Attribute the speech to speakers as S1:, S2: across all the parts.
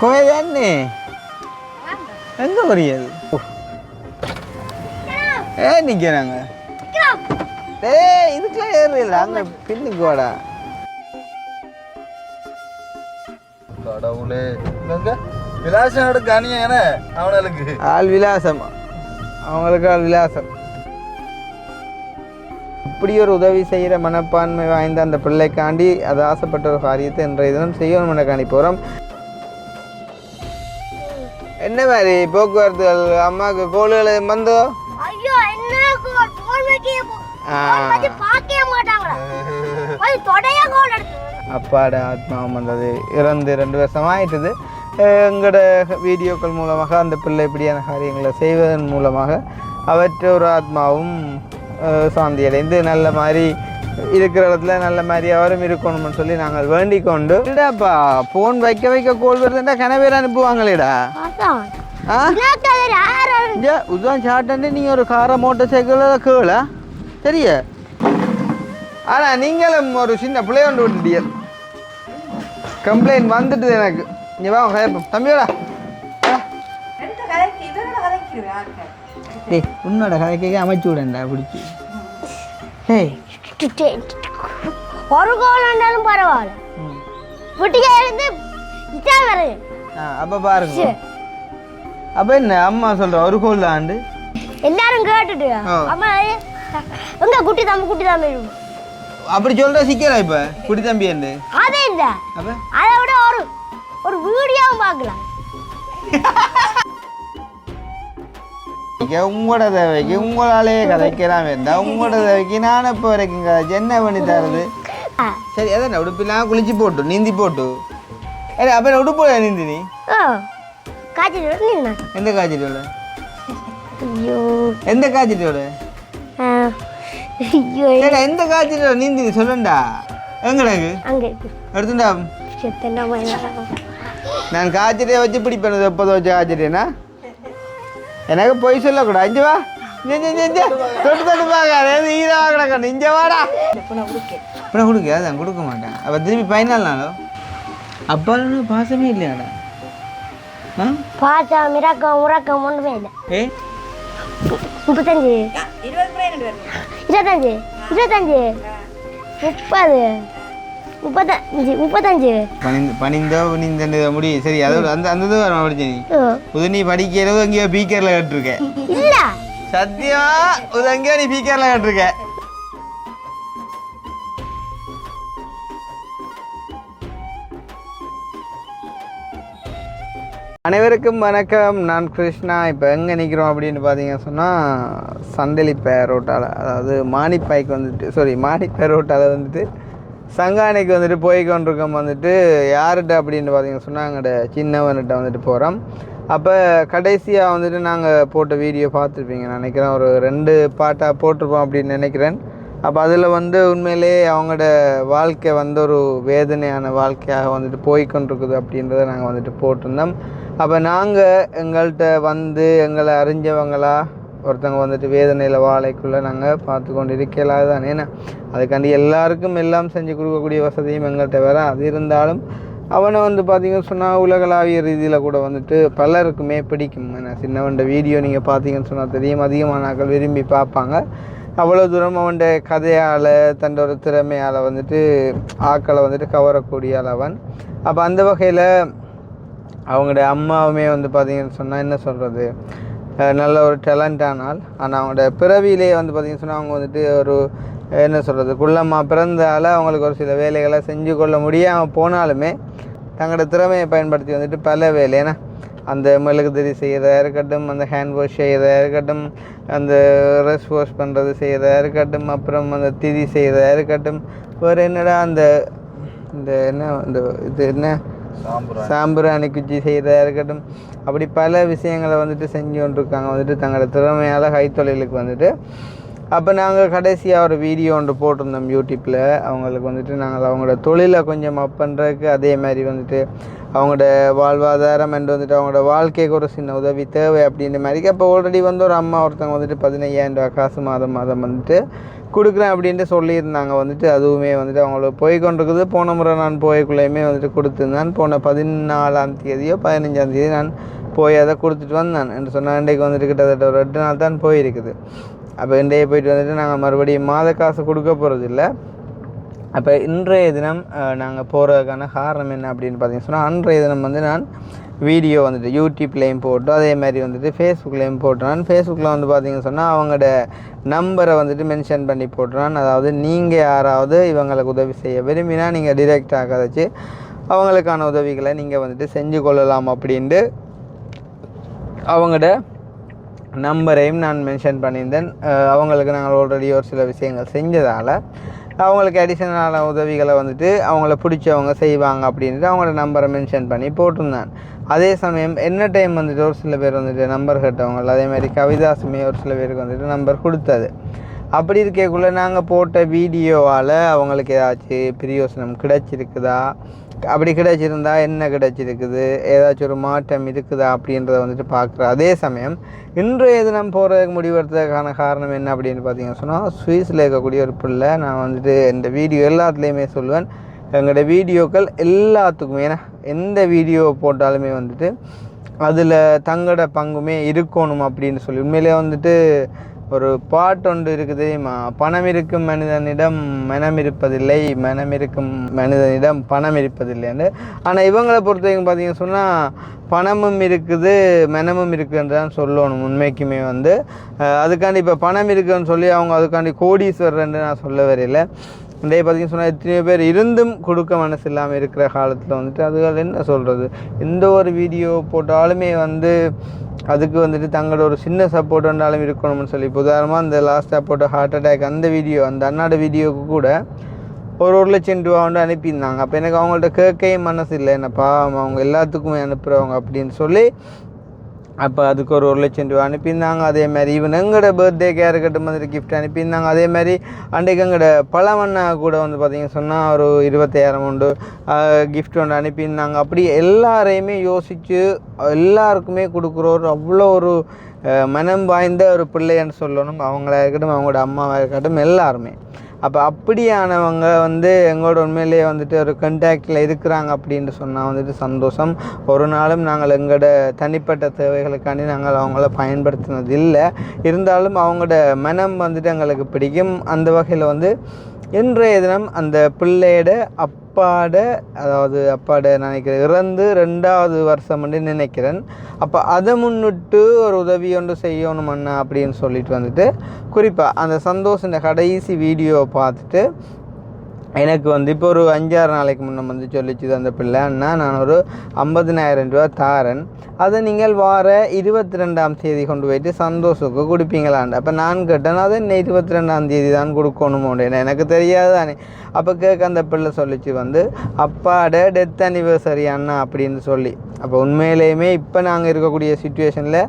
S1: கோயில் தானே எங்கே புரியாது நிற்கிறாங்க இதுக்கெல்லாம் ஏறல அங்கே பின்னுக்கு வாடா
S2: கடவுளே விலாசம் எடுக்க அணியானே அவனுக்கு
S1: ஆள் விலாசம் அவங்களுக்கு ஆள் விலாசம் இப்படி ஒரு உதவி செய்கிற மனப்பான்மை வாய்ந்த அந்த பிள்ளைக்காண்டி அது ஆசைப்பட்ட ஒரு காரியத்தை இன்றைய தினம் செய்யணும் காணி போகிறோம். என்ன மாதிரி போக்குவரத்துகள் அம்மாவுக்கு கோள்கள் வந்தோ அப்பாட ஆத்மாவும் வந்தது இறந்து 2 வருஷம் ஆயிட்டுது. எங்களோட வீடியோக்கள் மூலமாக அந்த பிள்ளை இப்படியான காரியங்களை செய்வதன் மூலமாக அவற்ற ஒரு ஆத்மாவும் சாந்தி அடைந்து நல்ல மாதிரி இருக்கிற இடத்துல நல்ல மாதிரி அவரும் இருக்கணும்னு சொல்லி நாங்கள் வேண்டிக் கொண்டு இல்லடாப்பா ஃபோன் வைக்க கோல் வருதுண்டா கனவேர் அனுப்புவாங்களேடா உதான் சாட்டன்ட்டு நீங்கள் ஒரு காரை மோட்டர் சைக்கிளில் கேளா சரியா. ஆனால் நீங்களும் ஒரு சின்ன பிள்ளை கொண்டு விட்டுட்டிய கம்ப்ளைண்ட் வந்துட்டுது எனக்கு. இங்கே வா கேட்போம் தம்பியோடா டேய் உன்னோட கதைக்கு அமைச்சு விடண்டா பிடிச்சி
S3: ஒரு கோல் இருந்தாலும் பரவாயில்ல வீட்டுக்கே இருந்து இதான் வருது.
S1: அப்போ பாருங்க அப்போ என்ன அம்மா சொல்கிற ஒரு கோல் ஆண்டு
S3: எல்லாரும் கேட்டுட்டு அம்மா எங்க குட்டி தம்பி
S1: அப்படி சொல்கிற சிக்கலா இப்போ குட்டி தம்பி என்று
S3: அதே இல்லை அதை விட ஒரு வீடியோவும் பார்க்கலாம்.
S1: உங்களோட தேவைக்கு உங்களாலே கதைக்கலாம் வேண்டாம். உங்களோட தேவைக்கு நான் இப்போ வரைக்கும் கதைச்சு என்ன பண்ணி தரது சரி. அதான் உடுப்பெல்லாம் குளிச்சு போட்டு நீந்தி போட்டு அப்போ உடுப்பு நீந்தி நீ எந்த காய்ச்சலோட எந்த காய்ச்சலோட எந்த காய்ச்சலோட நீந்தி சொல்லண்டா எங்களுக்கு எடுத்துட்டா நான் காய்ச்சலையை வச்சு பிடிப்பேன் எப்போது வச்சு காய்ச்சலேன்னா எனக்கு போய் சொல்லக்கூடாது. இஞ்சு வா தொட்டு பார்க்காது ஈரமாக கிடக்கணும் இஞ்ச வாடா இப்போ கொடுக்க அதான் கொடுக்க மாட்டேன். அப்போ திருப்பி 14 நாளோ அப்பா பாசமே இல்லையாடா
S3: பாசம் இறக்கம் உறக்கம் ஒன்றுமே இல்லை. 35 25 25 30
S1: பணிந்தோ முடியும் சரி. அதோட அந்த வர முடிச்சு நீ புது நீ படிக்கிறதோ எங்கேயோ பீக்கரில் கேட்டிருக்க
S3: இல்லை
S1: சத்தியமா இது எங்கேயோ நீ பீக்கரில் கேட்டிருக்க. அனைவருக்கும் வணக்கம். நான் கிருஷ்ணா. இப்போ எங்கே நிற்கிறோம் அப்படின்னு பார்த்தீங்கன்னு சொன்னால் சண்டலிப்பை ரோட்டால் அதாவது மானிப்பாய்க்கு வந்துட்டு மானிப்பாய் ரோட்டால் வந்துட்டு சங்கானைக்கு வந்துட்டு போய்கொண்டிருக்கோம். வந்துட்டு யார்கிட்ட அப்படின்னு பார்த்தீங்கன்னு சொன்னால் எங்கள்கிட்ட சின்னவன்கிட்ட வந்துட்டு போகிறோம். அப்போ கடைசியாக வந்துட்டு நாங்கள் போட்ட வீடியோ பார்த்துருப்பீங்க நினைக்கிறேன். ஒரு 2 பாட்டாக போட்டிருப்போம் அப்படின்னு நினைக்கிறேன். அப்போ அதில் வந்து உண்மையிலே அவங்களோட வாழ்க்கை வந்து ஒரு வேதனையான வாழ்க்கையாக வந்துட்டு போய்கொண்டிருக்குது அப்படின்றத நாங்கள் வந்துட்டு போட்டிருந்தோம். அப்போ நாங்கள் எங்கள்கிட்ட வந்து எங்களை அறிஞ்சவங்களா ஒருத்தவங்க வந்துட்டு வேதனையில் வாழைக்குள்ளே நாங்கள் பார்த்து கொண்டு இருக்கலாது தான். ஏன்னா அதுக்காண்டி எல்லாருக்கும் எல்லாம் செஞ்சு கொடுக்கக்கூடிய வசதியும் எங்கள்கிட்ட வேறு. அது இருந்தாலும் அவனை வந்து பார்த்திங்கன்னு சொன்னால் உலகளாவிய ரீதியில் கூட வந்துட்டு பலருக்குமே பிடிக்கும். ஏன்னா சின்னவன்ட வீடியோ நீங்கள் பார்த்தீங்கன்னு சொன்னால் தெரியும் அதிகமான ஆட்கள் விரும்பி பார்ப்பாங்க. அவ்வளோ தூரம் அவன் கதையால் தன்னோட ஒரு திறமையால் வந்துட்டு ஆக்களை வந்துட்டு கவரக்கூடிய அவன். அப்போ அந்த வகையில் அவங்களுடைய அம்மாவுமே வந்து பார்த்திங்கன்னு சொன்னால் என்ன சொல்கிறது நல்ல ஒரு டேலண்டானால் ஆனால் அவங்களோட பிறவியிலே வந்து பார்த்திங்கன்னு சொன்னால் அவங்க வந்துட்டு ஒரு என்ன சொல்கிறது குள்ளமாக பிறந்தால் அவங்களுக்கு ஒரு சில வேலைகளை செஞ்சு கொள்ள முடியாமல் போனாலுமே தங்களோட திறமையை பயன்படுத்தி வந்துட்டு பல வேலை ஏன்னா அந்த மெழுகுதிரி செய்கிறதா இருக்கட்டும், அந்த ஹேண்ட் வாஷ் செய்கிறதா இருக்கட்டும், அந்த ரெஸ் வாஷ் பண்ணுறது செய்கிறதா இருக்கட்டும், அப்புறம் அந்த திதி செய்கிறதா இருக்கட்டும், வேறு என்னடா அந்த இந்த என்ன இந்த இது என்ன சாம்பிராணி குச்சி செய்கிறதா இருக்கட்டும், அப்படி பல விஷயங்களை வந்துட்டு செஞ்சு கொண்டிருக்காங்க வந்துட்டு தங்களோட திறமையால் கைத்தொழிலுக்கு வந்துட்டு. அப்போ நாங்கள் கடைசியாக ஒரு வீடியோ ஒன்று போட்டிருந்தோம் யூடியூப்பில். அவங்களுக்கு வந்துட்டு நாங்கள் அவங்களோட தொழிலை கொஞ்சம் அப் பண்ணுறதுக்கு, அதே மாதிரி வந்துட்டு அவங்களோட வாழ்வாதாரம் அண்ட் வந்துட்டு அவங்களோட வாழ்க்கைக்கு ஒரு சின்ன உதவி தேவை அப்படின்ற மாதிரி. அப்போ ஆல்ரெடி வந்து ஒரு அம்மா ஒருத்தவங்க வந்துட்டு 15,000 ரூபா காசு மாதம் வந்துட்டு கொடுக்குறேன் அப்படின்ட்டு சொல்லியிருந்தாங்க. வந்துட்டு அதுவுமே வந்துட்டு அவங்களுக்கு போய் கொண்டிருக்குது. போன முறை நான் போய்க்குள்ளேயுமே வந்துட்டு கொடுத்துருந்தேன். போன 14ஆம் தேதியோ 15ஆம் தேதி நான் போய் அதை கொடுத்துட்டு வந்தேன் என்று சொன்னால் இன்றைக்கு வந்துட்டு கிட்டத்தட்ட ஒரு 2 நாள் தான் போயிருக்குது. அப்போ இன்றைய போயிட்டு வந்துட்டு நாங்கள் மறுபடியும் மாத காசு கொடுக்க போகிறது இல்லை. அப்போ இன்றைய தினம் நாங்கள் போகிறதுக்கான காரணம் என்ன அப்படின்னு பார்த்தீங்கன்னா சொன்னால், அன்றைய தினம் வந்து நான் வீடியோ வந்துட்டு யூடியூப்லேயும் போட்டு அதே மாதிரி வந்துட்டு ஃபேஸ்புக்லேயும் போட்டுறான். ஃபேஸ்புக்கில் வந்து பார்த்தீங்கன்னு சொன்னால் அவங்களோட நம்பரை வந்துட்டு மென்ஷன் பண்ணி போட்டுறான். அதாவது நீங்கள் யாராவது இவங்களுக்கு உதவி செய்ய விரும்பினா நீங்கள் டிரெக்டாக கதைச்சி அவங்களுக்கான உதவிகளை நீங்கள் வந்துட்டு செஞ்சு கொள்ளலாம் அப்படின்ட்டு அவங்களோட நம்பரையும் நான் மென்ஷன் பண்ணியிருந்தேன். அவங்களுக்கு நாங்கள் ஆல்ரெடி ஒரு சில விஷயங்கள் செஞ்சதால் அவங்களுக்கு அடிஷனலான உதவிகளை வந்துட்டு அவங்கள பிடிச்சவங்க செய்வாங்க அப்படின்ட்டு அவங்களோட நம்பரை மென்ஷன் பண்ணி போட்டிருந்தேன். அதே சமயம் என்ன டைம் வந்துட்டு ஒரு சில பேர் வந்துட்டு நம்பர் கேட்டவங்க, அதே மாதிரி கவிதாசுமே ஒரு சில பேருக்கு வந்துட்டு நம்பர் கொடுத்தது. அப்படி இருக்கக்குள்ளே நாங்கள் போட்ட வீடியோவால் அவங்களுக்கு ஏதாச்சும் பிரயோசனம் கிடைச்சிருக்குதா, அப்படி கிடைச்சிருந்தா என்ன கிடைச்சிருக்குது, ஏதாச்சும் ஒரு மாற்றம் இருக்குதா அப்படின்றத வந்துட்டு பார்க்குறேன். அதே சமயம் இன்றைய தினம் போகிறதுக்கு முடிவெடுத்ததுக்கான காரணம் என்ன அப்படின்னு பார்த்தீங்கன்னு சொன்னால், சுவிஸில் இருக்கக்கூடிய ஒரு பிள்ளை. நான் வந்துட்டு இந்த வீடியோ எல்லாத்துலேயுமே சொல்லுவேன், எங்களோட வீடியோக்கள் எல்லாத்துக்குமே, ஏன்னா எந்த வீடியோ போட்டாலுமே வந்துட்டு அதில் தங்களோட பங்குமே இருக்கணும் அப்படின்னு சொல்லி உண்மையிலே வந்துட்டு ஒரு பாட்டு ஒன்று இருக்குது தெரியுமா, பணம் இருக்கும் மனிதனிடம் மனம் இருப்பதில்லை, மனம் இருக்கும் மனிதனிடம் பணம் இருப்பதில்லைன்னு. ஆனால் இவங்களை பொறுத்த வரைக்கும் பார்த்தீங்கன்னு சொன்னால் பணமும் இருக்குது மனமும் இருக்குன்றான் சொல்லணும் உண்மைக்குமே வந்து. அதுக்காண்டி இப்போ பணம் இருக்குன்னு சொல்லி அவங்க அதுக்காண்டி கோடீஸ்வரர்ன்னு நான் சொல்ல வரையில. இன்றைய பார்த்தீங்கன்னு சொன்னால் எத்தனையோ பேர் இருந்தும் கொடுக்க மனசு இல்லாமல் இருக்கிற காலத்தில் வந்துட்டு அதுகள் என்ன சொல்கிறது, எந்த ஒரு வீடியோ போட்டாலுமே வந்து அதுக்கு வந்துட்டு தங்களோட ஒரு சின்ன சப்போர்ட் வந்தாலும் இருக்கணும்னு சொல்லி. இப்போ உதாரணமாக அந்த லாஸ்ட்டாக போட்ட ஹார்ட் அட்டாக் அந்த வீடியோ, அந்த அண்ணாட வீடியோவுக்கு கூட 1,00,000 ரூபா வந்து அனுப்பியிருந்தாங்க. அப்போ எனக்கு அவங்கள்ட்ட கேட்கவே மனசு இல்லை, என்னப்பா அவங்க எல்லாத்துக்குமே அனுப்புகிறவங்க அப்படின்னு சொல்லி. அப்போ அதுக்கு ஒரு 1,00,000 ரூபா அனுப்பியிருந்தாங்க. அதே மாதிரி ஈவன் எங்களோட பர்த்டேக்கு யாருக்கிட்ட மாதிரி கிஃப்ட் அனுப்பியிருந்தாங்க. அதே மாதிரி அன்றைக்கு எங்களோட பழமண்ணா கூட வந்து பார்த்திங்க சொன்னால் ஒரு 20,000 உண்டு கிஃப்ட் ஒன்று அனுப்பியிருந்தாங்க. அப்படி எல்லாரையுமே யோசித்து எல்லாருக்குமே கொடுக்குற ஒரு அவ்வளோ ஒரு மனம் வாய்ந்த ஒரு பிள்ளைன்னு சொல்லணும். அவங்களா இருக்கட்டும், அவங்களோட அம்மாவாக இருக்கட்டும், எல்லாருமே. அப்போ அப்படியானவங்க வந்து எங்களோட உண்மையிலேயே வந்துட்டு ஒரு கண்டாக்டில் இருக்கிறாங்க அப்படின்ட்டு சொன்னால் வந்துட்டு சந்தோஷம். ஒரு நாளும் நாங்கள் எங்களோட தனிப்பட்ட தேவைகளுக்காண்டி நாங்கள் அவங்கள பயன்படுத்தினது இல்லை. இருந்தாலும் அவங்களோட மனம் வந்துட்டு எங்களுக்கு பிடிக்கும். அந்த வகையில் வந்து இன்றைய தினம் அந்த பிள்ளையோட அப்பாட நினைக்கிறேன் இறந்து 2வது வருஷம் நினைக்கிறேன். அப்போ அதை முன்னிட்டு ஒரு உதவி ஒன்று செய்யணும் அண்ணா அப்படின்னு சொல்லிட்டு வந்துட்டு குறிப்பாக அந்த சந்தோஷம் கடைசி வீடியோவை பார்த்துட்டு எனக்கு வந்து இப்போ ஒரு 5-6 நாளைக்கு முன்னே வந்து சொல்லிச்சுது அந்த பிள்ளை, அண்ணா நான் ஒரு 50,000 ரூபா தாரேன், அதை நீங்கள் வார 22ஆம் தேதி கொண்டு போயிட்டு சந்தோஷுக்கு கொடுப்பீங்களான்னு. அப்போ நான் கேட்டேன், அதை என்ன 22ஆம் தேதி தான் கொடுக்கணுமோன்னு எனக்கு தெரியாது தானே. அப்போ கேட்க அந்த பிள்ளை சொல்லிச்சு வந்து அப்பாட டெத் அனிவர்சரி அண்ணா அப்படின்னு சொல்லி. அப்போ உண்மையிலேயுமே இப்போ நாங்கள் இருக்கக்கூடிய சுச்சுவேஷனில்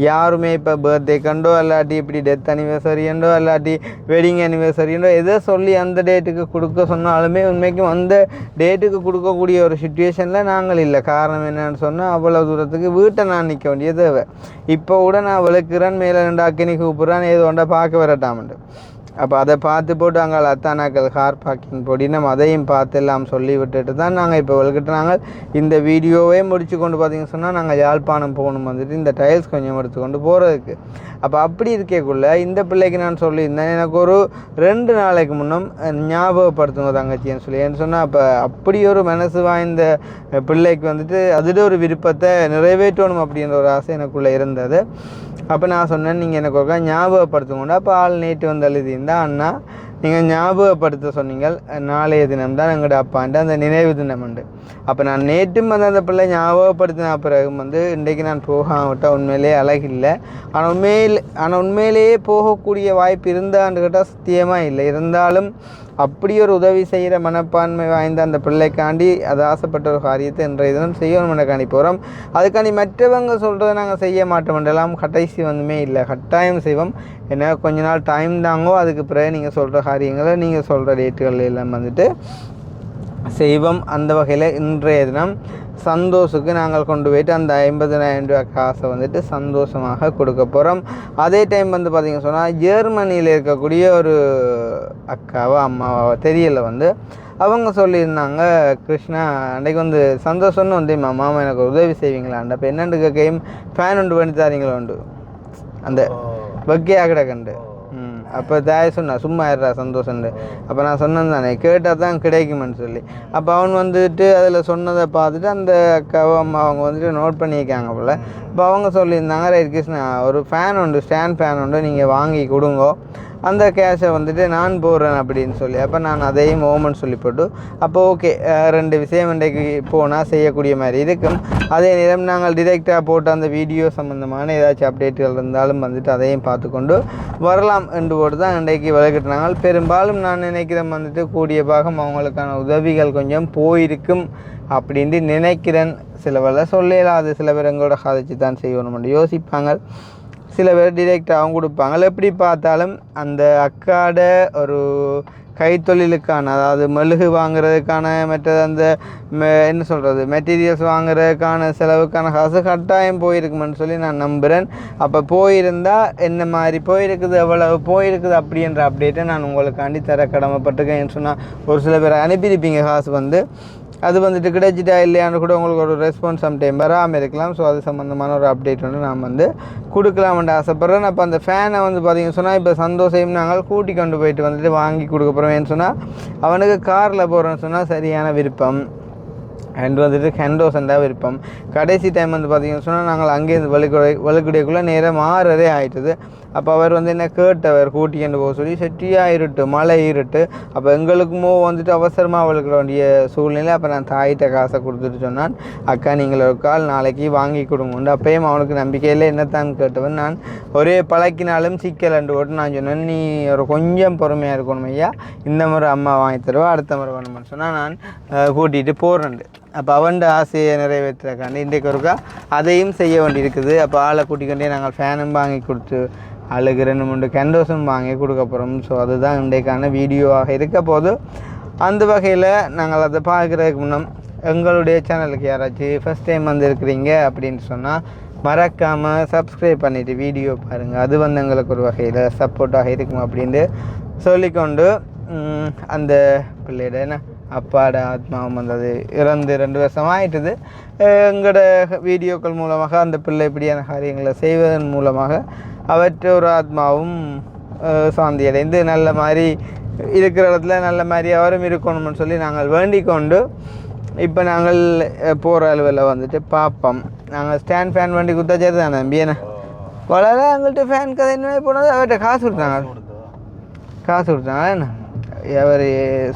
S1: யாருமே இப்போ பர்த்டே கண்டோ இல்லாட்டி இப்படி டெத் அனிவர்சரியண்டோ இல்லாட்டி வெட்டிங் அனிவர்சரியண்டோ எதை சொல்லி அந்த டேட்டுக்கு கொடுக்க சொன்னாலுமே உண்மைக்கும் அந்த டேட்டுக்கு கொடுக்கக்கூடிய ஒரு சுச்சுவேஷனில் நாங்கள் இல்லை. காரணம் என்னன்னு சொன்னால் அவ்வளோ தூரத்துக்கு வீட்டை நான் நிற்க வேண்டிய தேவை. இப்போ கூட நான் விளக்குறேன், மேலே 2 அக்கினி கூப்பிட்றேன், ஏதோ ஒன்றை பார்க்க வரட்டாமண்டு. அப்போ அதை பார்த்து போட்டு அங்கே அத்தானாக்கள் கார் பார்க்கிங் போடி நம்ம அதையும் பார்த்து எல்லாம் சொல்லி விட்டுட்டு தான் நாங்கள் இப்போ வளர்க்கிட்டு நாங்கள் இந்த வீடியோவே முடிச்சு கொண்டு பார்த்தீங்கன்னு சொன்னால் நாங்கள் யாழ்ப்பாணம் போகணும் வந்துட்டு இந்த டைல்ஸ் கொஞ்சம் எடுத்துக்கொண்டு போகிறதுக்கு. அப்போ அப்படி இருக்கக்குள்ளே இந்த பிள்ளைக்கு நான் சொல்லியிருந்தேன், எனக்கு ஒரு 2 நாளைக்கு முன்னும் ஞாபகப்படுத்துங்க தங்கச்சின்னு சொல்லி. ஏன்னு சொன்னால் அப்போ அப்படி ஒரு மனசு வாய்ந்த பிள்ளைக்கு வந்துட்டு அதில் ஒரு விருப்பத்தை நிறைவேற்றணும் அப்படின்ற ஒரு ஆசை எனக்குள்ளே இருந்தது. அப்போ நான் சொன்னேன், நீங்கள் எனக்கு ஒரு ஞாபகப்படுத்துங்கண்டா. அப்போ ஆள் நேற்று வந்து எழுதியிருந்தா, அண்ணா நீங்கள் ஞாபகப்படுத்த சொன்னீங்கள், நாளைய தினம் தான் எங்களோட அப்பாண்ட அந்த நினைவு தினம் உண்டு. அப்போ நான் நேற்றும் வந்து அந்த பிள்ளை ஞாபகப்படுத்தின பிறகு வந்து இன்றைக்கு நான் போகாமட்டால் உண்மையிலேயே அழகில்லை. ஆனால் உண்மையிலேயே போகக்கூடிய வாய்ப்பு இருந்தான்னு கேட்டால் சத்தியமாக இல்லை. இருந்தாலும் அப்படி ஒரு உதவி செய்கிற மனப்பான்மை வாய்ந்த அந்த பிள்ளைக்காண்டி அது ஆசைப்பட்ட ஒரு காரியத்தை இன்றைய தினம் செய்யணும்னக்காண்டி போகிறோம். அதுக்காண்டி மற்றவங்க சொல்கிறத நாங்கள் செய்ய மாட்டோம்ன்றலாம் கடைசி வந்துமே இல்லை, கட்டாயம் செய்வோம். ஏன்னா கொஞ்ச நாள் டைம் தாங்கோ, அதுக்கு பிறகு நீங்கள் சொல்கிற காரியங்களை நீங்கள் சொல்கிற டேட்டுகள் எல்லாம் வந்துட்டு செய்வோம். அந்த வகையில் இன்றைய தினம் சந்தோஷுக்கு நாங்கள் கொண்டு போயிட்டு அந்த 50,000 ரூபா காசை வந்துட்டு சந்தோஷமாக கொடுக்க போகிறோம். அதே டைம் வந்து பார்த்திங்க சொன்னால் ஜெர்மனியில் இருக்கக்கூடிய ஒரு அக்காவோ அம்மாவோ தெரியல வந்து அவங்க சொல்லியிருந்தாங்க, கிருஷ்ணா அன்றைக்கு வந்து சந்தோஷம்னு வந்து மாமா எனக்கு உதவி செய்வீங்களாண்ட. அப்போ என்னென்னு கேட்கையும் ஃபேன் ஒன்று பண்ணி தாரீங்களா உண்டு அந்த வக்கையாக கிடக்கண்டு. அப்போ தாய் சொன்னா சும்மா இருறா சந்தோஷண்டு. அப்போ நான் சொன்னேன் தானே கேட்டால் தான் கிடைக்குமென்னு சொல்லி. அப்போ அவன் வந்துட்டு அதில் சொன்னதை பார்த்துட்டு அந்த அக்காவோ அம்மா அவங்க வந்துட்டு நோட் பண்ணியிருக்காங்க போல். இப்போ அவங்க சொல்லியிருந்தாங்க, ரைட் கிருஷ்ணா ஒரு ஃபேன் உண்டு, ஸ்டாண்ட் ஃபேன் உண்டு, நீங்கள் வாங்கி கொடுங்கோ, அந்த கேஷை வந்துட்டு நான் போடுறேன் அப்படின்னு சொல்லி. அப்போ நான் அதையும் ஓமன் சொல்லி போட்டு அப்போ ஓகே 2 விஷயம் இன்றைக்கு போனால் செய்யக்கூடிய மாதிரி இருக்கும். அதே நேரம் நாங்கள் டிரெக்டாக போட்டு அந்த வீடியோ சம்மந்தமான ஏதாச்சும் அப்டேட்டுகள் இருந்தாலும் வந்துட்டு அதையும் பார்த்துக்கொண்டு வரலாம் என்று போட்டு தான் இன்றைக்கு விளக்கிட்டாங்க. பெரும்பாலும் நான் நினைக்கிறேன் வந்துட்டு கூடிய பாகம் அவங்களுக்கான உதவிகள் கொஞ்சம் போயிருக்கும் அப்படின்ட்டு நினைக்கிறேன். சில வேலை சொல்லலாது, சில பேர் எங்களோட கதைச்சி தான் செய்யணும்னு யோசிப்பாங்க, சில பேர் டிரெக்டாகவும் கொடுப்பாங்க. எப்படி பார்த்தாலும் அந்த அக்காட ஒரு கைத்தொழிலுக்கான, அதாவது மெழுகு வாங்குறதுக்கான மற்றது அந்த என்ன சொல்கிறது மெட்டீரியல்ஸ் வாங்குறதுக்கான செலவுக்கான காசு கட்டாயம் போயிருக்குமென்னு சொல்லி நான் நம்புகிறேன். அப்போ போயிருந்தால் என்ன மாதிரி போயிருக்குது, எவ்வளவு போயிருக்குது அப்படின்ற அப்டேட்டை நான் உங்களுக்காண்டி தர கடமைப்பட்டிருக்கேன். சொன்னால் ஒரு சில பேர் அனுப்பியிருப்பீங்க காசு வந்து, அது வந்துட்டு கிடைச்சிட்டா இல்லையான்னு கூட உங்களுக்கு ஒரு ரெஸ்பான்ஸ் சம்டைம் வராமல் இருக்கலாம். ஸோ அது சம்மந்தமான ஒரு அப்டேட் வந்து நான் வந்து கொடுக்கலாம்னு ஆசைப்பட்றேன். அப்போ அந்த ஃபேனை வந்து பார்த்திங்கன்னு சொன்னால் இப்போ சந்தோஷம் நாங்கள் கூட்டி கொண்டு போயிட்டு வந்துட்டு வாங்கி கொடுக்க போகிறோம் சொன்னால் அவனுக்கு காரில் போகிறோன்னு சொன்னால் சரியான விருப்பம் அண்ட் வந்துட்டு ஹெண்டோசண்டாக விருப்பம். கடைசி டைம் வந்து பார்த்திங்கன்னு சொன்னால் நாங்கள் அங்கேருந்து வலுக்குடையக்குள்ளே நேரம் 6:30 ஆகிட்டுது. அப்போ அவர் வந்து என்ன கேட்டவர் கூட்டிகிட்டு போக சொல்லி, செட்டியாக இருட்டு, மழை இருட்டு. அப்போ எங்களுக்குமோ வந்துட்டு அவசரமாக வளர்க்க வேண்டிய சூழ்நிலை. அப்போ நான் தாயிட்ட காசை கொடுத்துட்டு சொன்னான், அக்கா நீங்கள் ஒரு கால் நாளைக்கு வாங்கி கொடுங்க. அப்போயும் அவனுக்கு நம்பிக்கையில் என்னத்தான் கேட்டவன், நான் ஒரே பழக்கினாலும் சிக்கல் அண்டு போட்டு நான் சொன்னேன், நீ ஒரு கொஞ்சம் பொறுமையாக இருக்கணும் ஐயா, இந்த முறை அம்மா வாங்கி தருவா, அடுத்த முறை வேணும்னு சொன்னால் நான் கூட்டிகிட்டு போகிறேன். அப்போ அவன்ட ஆசையை நிறைவேற்றுறக்காண்டி இன்றைக்கு ஒருக்கா அதையும் செய்ய வேண்டி இருக்குது. அப்போ ஆளை கூட்டிக்கொண்டே நாங்கள் ஃபேனும் வாங்கி கொடுத்து அழுகு 2-3 கேண்டோஸும் வாங்கி கொடுக்க போகிறோம். ஸோ அதுதான் இன்றைக்கான வீடியோவாக இருக்க போது. அந்த வகையில் நாங்கள் அதை பார்க்குறதுக்கு முன்னம் எங்களுடைய சேனலுக்கு யாராச்சும் ஃபஸ்ட் டைம் வந்துருக்கிறீங்க அப்படின்னு சொன்னால் மறக்காமல் சப்ஸ்கிரைப் பண்ணிவிட்டு வீடியோ பாருங்கள். அது வந்து எங்களுக்கு ஒரு வகையில் சப்போர்ட்டாக இருக்கும் அப்படின்ட்டு சொல்லிக்கொண்டு, அந்த பிள்ளையோட என்ன அப்பாட ஆத்மாவும் வந்தது இறந்து 2 வருஷம் ஆகிட்டுது. எங்களோட வீடியோக்கள் மூலமாக அந்த பிள்ளை இப்படியான காரியங்களை செய்வதன் மூலமாக அவற்ற ஒரு ஆத்மாவும் சாந்தி அடைந்து நல்ல மாதிரி இருக்கிற இடத்துல நல்ல மாதிரி அவரும் இருக்கணும்னு சொல்லி நாங்கள் வேண்டிக் கொண்டு இப்போ நாங்கள் போகிற அளவில் வந்துட்டு பார்ப்போம். நாங்கள் ஸ்டாண்ட் ஃபேன் வண்டி கொடுத்தா சரி தானே நம்பியண்ணா வளர எங்கள்கிட்ட ஃபேன் கதை என்ன போனது அவர்கிட்ட காசு கொடுத்தாங்க என்ன அவர்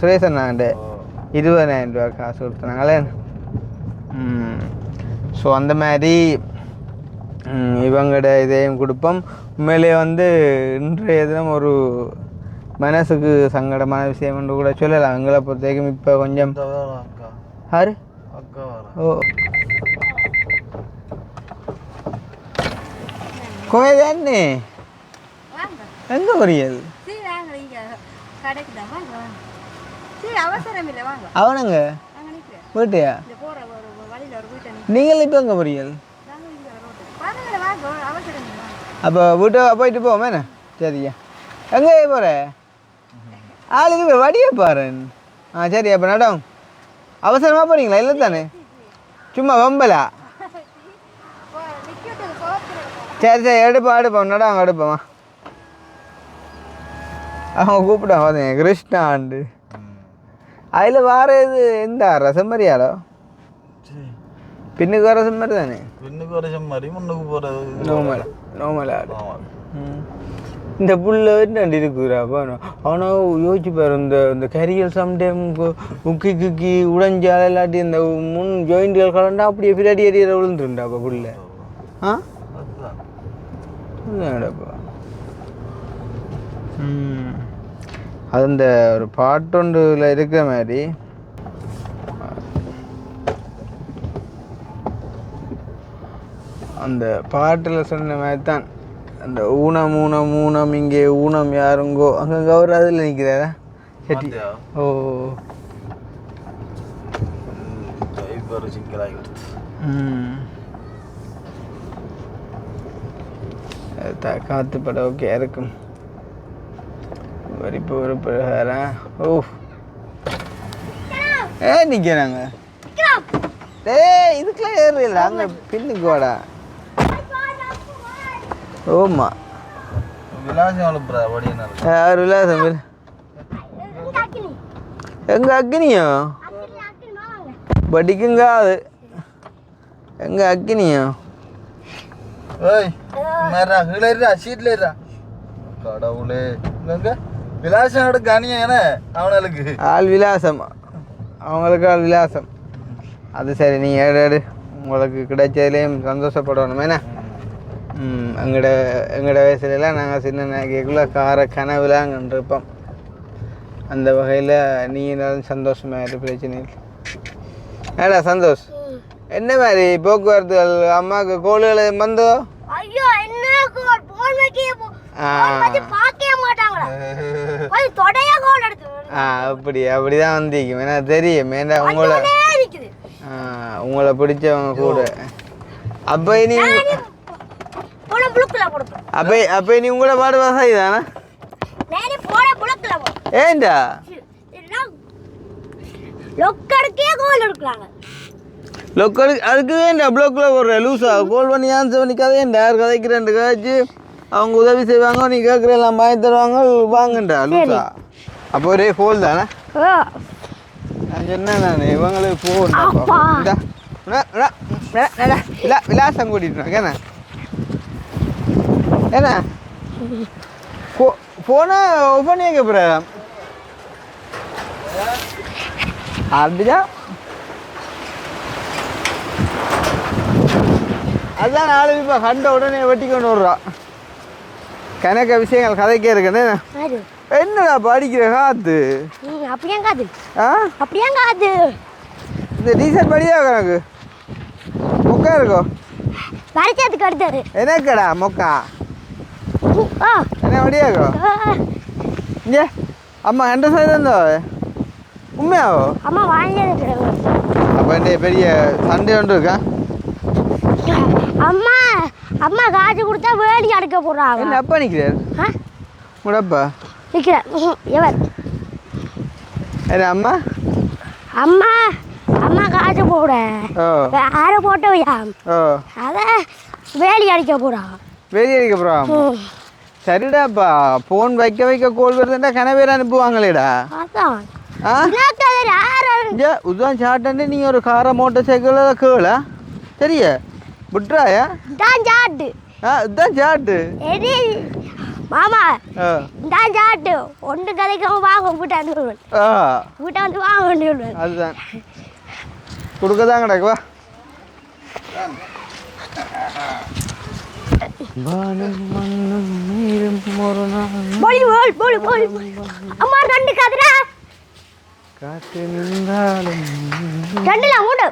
S1: சுரேஷன் நான்கிட்ட 20,000 ரூபா காசு கொடுத்தாங்களே. ஸோ அந்த மாதிரி இவங்களோட இதையும் கொடுப்போம். உண்மையிலே வந்து இன்றைய தினம் ஒரு மனசுக்கு சங்கடமான விஷயம் என்று கூட சொல்லலாம். எங்களை பொறுத்த வரைக்கும் இப்போ கொஞ்சம் யாரு ஓ கோயதானே எங்கே புரியாது அவனுங்க வீட்டையா நீங்கள் இப்போ எங்கே புரியல் அப்போ வீட்டை போயிட்டு போவோமே. சரியா எங்கே போகிற ஆளுக்கு வடியை பாரு. சரி அப்போ நடம் அவசரமாக போகிறீங்களா? இல்லை தானே சும்மா வம்பலா? சரி எடுப்போம் நடம் எடுப்போமா. அவங்க கூப்பிட்டாங்க கிருஷ்ணாண்டு அதில் வார இது எந்த ரசமரியாலோ பின்னுக்கு வர செம்மறி தானே,
S2: பின்னுக்கு வர செம்மறி முன்னுக்கு போகிறது
S1: நோமல் ஆடு. இந்த புள்ள என்ன இருக்குறாப்பா ஆனால் யோசிச்சு பாரு இந்த கரியல் சம்டைம் முக்கி குக்கி உடைஞ்சால் இல்லாட்டி இந்த முன் ஜாயிண்ட்கள் கலண்டா அப்படியே பின்னாடி அடியில் விழுந்துருண்டாப்பா புள்ள ஆ என்னடாப்பா அது இந்த ஒரு பாட்டொன்றில் இருக்கிற மாதிரி அந்த பாட்டில் சொன்ன மாதிரி தான் அந்த ஊனம் ஊனம் ஊனம் இங்கே ஊனம் யாருங்கோ அங்கே அவர் அதில் நிற்கிறாரா சரி ஓ காத்து பட ஓகே இருக்கும் வரிப்பு ஒரு பிரகாரம் ஓ நிற்கிறாங்க இதுக்கெல்லாம் ஏறு இல்லை அங்கே பின்னுக்கு வாடா ஓமா
S2: விலாசம்
S1: விலாசம் எங்க அக்கினியோ படிக்குங்க அது எங்க அக்கினியோ
S2: ஏய் மேரா ஹிளேரா சீட்லேரா கடவுளே எங்க விலாசம் கனியா என்ன அவனுக்கு
S1: ஆள் விலாசம் அவங்களுக்கு ஆள் விலாசம் அது சரி நீ ஏடு உங்களுக்கு கிடைச்சதுலேயும் சந்தோஷப்படணும் என்ன எங்களோட வயசுலலாம் நாங்கள் சின்ன கேட்குள்ள கனவுலாங்கன்றிருப்போம் அந்த வகையில் நீ இருந்தாலும் சந்தோஷமாக பிரச்சனை இல்லை ஏடா சந்தோஷ் என்ன மாதிரி போக்குவரத்துகள் அம்மாவுக்கு கோள்களை வந்தோ அப்படிதான் வந்திக்கும் ஏன்னா தெரியும் ஏன்னா உங்களை பிடிச்சவங்க கூட அப்போ இனி அப்போ நீ உங்களோட பாடு வசதி தானே ஏண்டா லொக்கடு அதுக்கு ஏன்டா ப்ளோக்கில் போடுற லூஸா கோல் பண்ணி ஆன்சர் பண்ணி கதையேண்டா யார் கதைக்கிறேன் கதைச்சு அவங்க உதவி செய்வாங்க நீ கேட்குறெல்லாம் வாங்கி தருவாங்க வாங்கண்டா லூஸா அப்போ ஒரே கோல் தானே நான் சொன்னேன் நான் இவங்களுக்கு போகண்டா விலாசம் கூட்டிட்டு ஏன்னா என்ன போனா ஓப்பன் ஆக போகிறாராம் அப்படிதான் அதுதான் நாலு இப்போ கண்ட உடனே வெட்டி கொண்டு விட்றான் கணக்க விஷயங்கள் கதைக்கே இருக்குன்னு என்னடா படிக்கிற காத்து
S3: அப்படியே காது
S1: ஆ
S3: அப்படியே காது
S1: இந்த டீசர்ட் படியா கணக்கு மொக்கா இருக்கோ
S3: வரைச்சதுக்கு அடுத்தாரு
S1: என்னக்கடா மொக்கா என்ன படியாக்கோ இங்கே அம்மா எந்த சைடு இருந்தோ உண்மையாவோ
S3: அம்மா வாங்கிட்டு
S1: அப்போ என்ன பெரிய சண்டே ஒன்று இருக்கா
S3: அம்மா அம்மா காசு கொடுத்தா வேலி அடைக்க போடுறாங்க
S1: என்ன அப்பா நிற்கிறார் உடப்பா
S3: நிற்கிறேன் எவர்
S1: என்ன அம்மா
S3: அம்மா அம்மா காசு போட யாரை போட்டவையா அதை வேலி அடிக்க போகிறான்
S1: வேலி அடிக்க போகிறான் சரிடாப்பா ஃபோன் வைக்க வைக்க கோல் வருதுண்டா கனவேர் அனுப்புவாங்களேடா
S3: அதான்
S1: உதான் சாட்டே நீங்கள் ஒரு காரை மோட்டர் சைக்கிளில் கேளா சரியா விட்றாயா
S3: தான் சாட்டு
S1: இதுதான் சாட்டு
S3: மாமா தான் சாட்டு ஒன்று கதைக்காம வாங்க வீட்டாந்து வீட்டாந்து வாங்க வேண்டிய
S1: அதுதான் கொடுக்கதான் கிடக்குவா
S3: அம்மா ரெண்டு கதிரா ரெண்டுல மூணு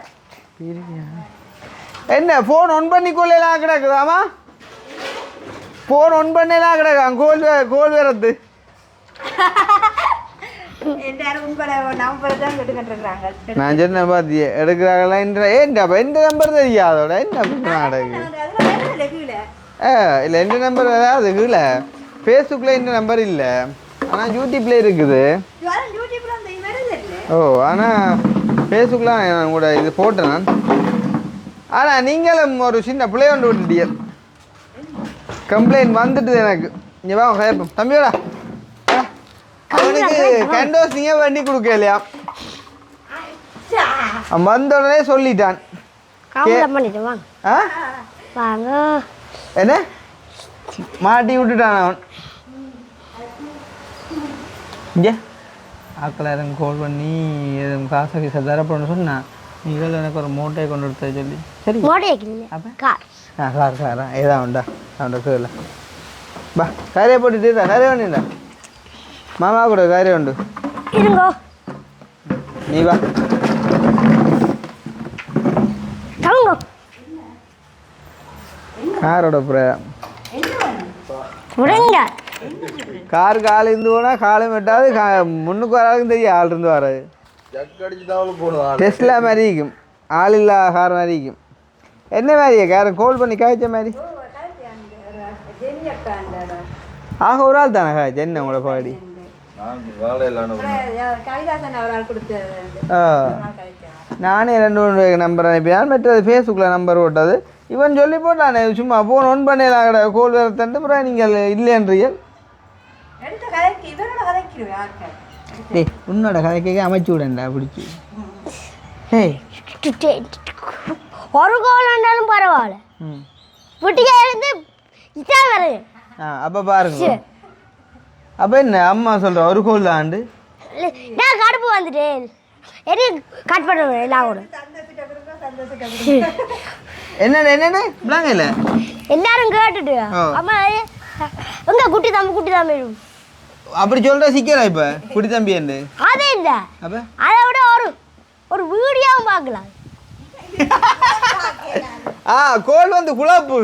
S1: என்ன ஃபோன் ஒன் பண்ணிக்கொள்ளலாம் கிடக்குதாமா ஃபோன் ஒன் பண்ணலாம் கிடக்கான் கோல் வரது நான் சொன்ன பாத்தியே எடுக்கிறாங்களா ஏன்டாப்பா எந்த நம்பர் தெரியாதோட என்ன நாடகு இல்லை எந்த நம்பர் அதாவது கீழே ஃபேஸ்புக்கில் இந்த நம்பர் இல்லை ஆனால் யூடியூப்பில் இருக்குது ஓ ஆனால் ஃபேஸ்புக்கில் நான் கூட இது போட்டேன் நான் ஆனால் நீங்களும் ஒரு சின்ன பிள்ளை ஒன்று விட்டுட்டீர் கம்ப்ளைண்ட் வந்துட்டுது எனக்கு இங்கே வா கேட்போம் தம்பியோடா அவனுக்கு கண்டோஸ் நீங்கள் பண்ணி கொடுக்கலையா அவன் வந்த உடனே சொல்லிட்டான் என்ன மாட்டி விட்டுட்டான் அவன் இங்கே ஆக்கள் யாரும் கால் பண்ணி எதுவும் காசு கீசை தரப்போன்னு சொன்னேன் நீங்கள் எனக்கு ஒரு மூட்டையை கொண்டு கொடுத்த சொல்லி சரி அப்போ காரா ஏதான் உண்டா அவன்கிட்ட கேள்ல பா காரியை போட்டுட்டு காரியம் பண்ணிடா மாமா கூட காரியம் உண்டு
S3: இருங்கோ
S1: நீ வா
S3: தங்கோ
S1: காரோட புறம்
S3: விடுங்க
S1: கார் கால் இருந்து போனால் காலும் வெட்டாது முன்னுக்கு வராதுக்கும் தெரியும் ஆள் இருந்து வராது டெஸ்ட்லா மாதிரி இருக்கும் ஆள் இல்லா கார் மாதிரி இருக்கும் என்ன மாதிரியா காரை கோல் பண்ணி காய்ச்ச மாதிரி ஆக ஒரு ஆள் தானே காய்ச்ச என்ன உங்களோட பாடி நானே 2 நம்பர் அனுப்பினான் மற்றது ஃபேஸ்புக்கில் நம்பர் போட்டது இவன் சொல்லி போட்டானே சும்மா ஃபோன் ஒன் பண்ணல கோல் வேறு தண்டு அப்புறம் நீங்கள் இல்லைன்றீங்க டேய் உன்னோட கதைக்கு அமைச்சு விடண்டா பிடிச்சி ஏய்
S3: ஒரு கோல் வந்தாலும் பரவாயில்ல வீட்டுக்கே இருந்து இதான் வருது
S1: அப்போ பாருங்க அப்போ என்ன அம்மா சொல்கிற ஒரு கோல் தாண்டு
S3: நான் கடுப்பு வந்துட்டேன் எது கட் பண்ணுவேன் எல்லாம் கூட
S1: என்னென்ன பிள்ளைங்க இல்லை
S3: எல்லாரும் கேட்டுட்டு அம்மா எங்க குட்டி தம்பி
S1: அப்படி சொல்கிற சிக்கலா இப்போ குடி தம்பி என்று
S3: அதே இல்லை
S1: அப்போ
S3: அதை விட ஒரு வீடியோவும் பார்க்கலாம்
S1: கோல் வந்து குழப்பு